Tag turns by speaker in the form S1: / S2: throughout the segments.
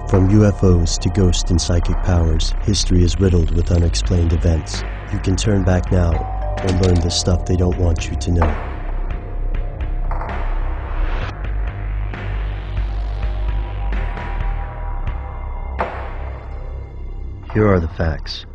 S1: From UFOs to ghost and psychic powers, history is riddled with unexplained events. You can turn back now or learn the stuff they don't want you to know. Here are the facts.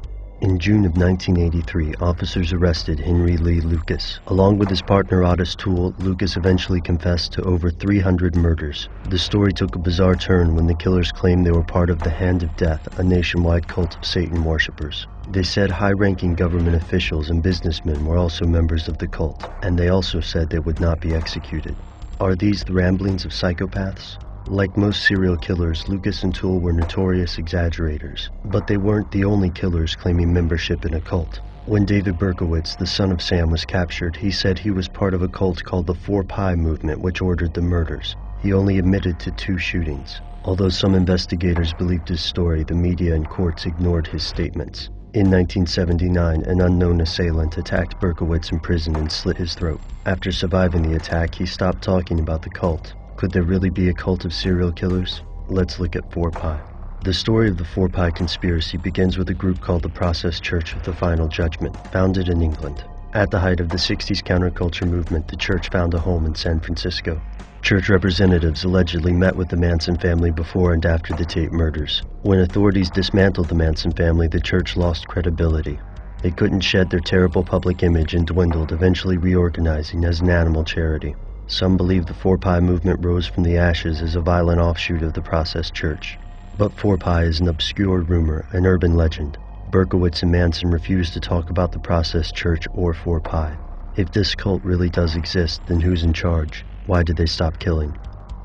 S1: In June of 1983, officers arrested Henry Lee Lucas. Along with his partner Ottis Toole, Lucas eventually confessed to over 300 murders. The story took a bizarre turn when the killers claimed they were part of the Hand of Death, a nationwide cult of Satan worshippers. They said high-ranking government officials and businessmen were also members of the cult, and they also said they would not be executed. Are these the ramblings of psychopaths? Like most serial killers, Lucas and Toole were notorious exaggerators, but they weren't the only killers claiming membership in a cult. When David Berkowitz, the son of Sam, was captured, he said he was part of a cult called the 4-Pi movement, which ordered the murders. He only admitted to 2 shootings. Although some investigators believed his story, the media and courts ignored his statements. In 1979, an unknown assailant attacked Berkowitz in prison and slit his throat. After surviving the attack, he stopped talking about the cult. Could there really be a cult of serial killers? Let's look at 4-Pi. The story of the 4-Pi conspiracy begins with a group called the Process Church of the Final Judgment, founded in England. At the height of the 60s counterculture movement, the church found a home in San Francisco. Church representatives allegedly met with the Manson family before and after the Tate murders. When authorities dismantled the Manson family, the church lost credibility. They couldn't shed their terrible public image and dwindled, eventually reorganizing as an animal charity. Some believe the 4-Pi movement rose from the ashes as a violent offshoot of the Process Church. But 4-Pi is an obscure rumor, an urban legend. Berkowitz and Manson refused to talk about the Process Church or 4-Pi. If this cult really does exist, then who's in charge? Why did they stop killing?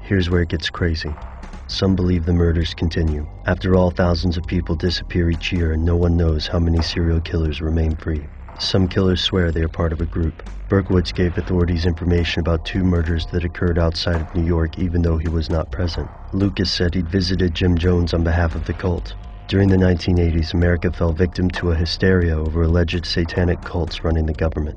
S1: Here's where it gets crazy. Some believe the murders continue. After all, thousands of people disappear each year and no one knows how many serial killers remain free. Some killers swear they are part of a group. Berkowitz gave authorities information about 2 murders that occurred outside of New York even though he was not present. Lucas said he'd visited Jim Jones on behalf of the cult. During the 1980s, America fell victim to a hysteria over alleged satanic cults running the government.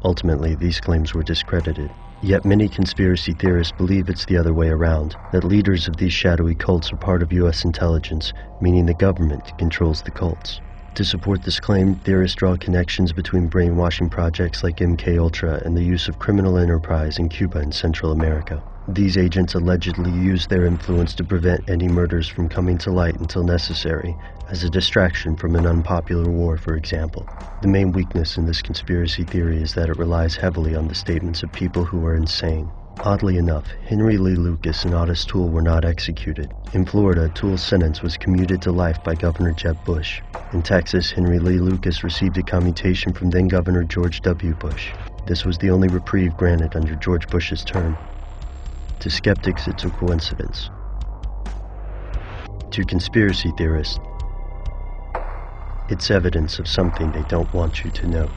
S1: Ultimately, these claims were discredited. Yet many conspiracy theorists believe it's the other way around, that leaders of these shadowy cults are part of U.S. intelligence, meaning the government controls the cults. To support this claim, theorists draw connections between brainwashing projects like MKUltra and the use of criminal enterprise in Cuba and Central America. These agents allegedly use their influence to prevent any murders from coming to light until necessary, as a distraction from an unpopular war, for example. The main weakness in this conspiracy theory is that it relies heavily on the statements of people who are insane. Oddly enough, Henry Lee Lucas and Ottis Toole were not executed. In Florida, Toole's sentence was commuted to life by Governor Jeb Bush. In Texas, Henry Lee Lucas received a commutation from then-Governor George W. Bush. This was the only reprieve granted under George Bush's term. To skeptics, it's a coincidence. To conspiracy theorists, it's evidence of something they don't want you to know.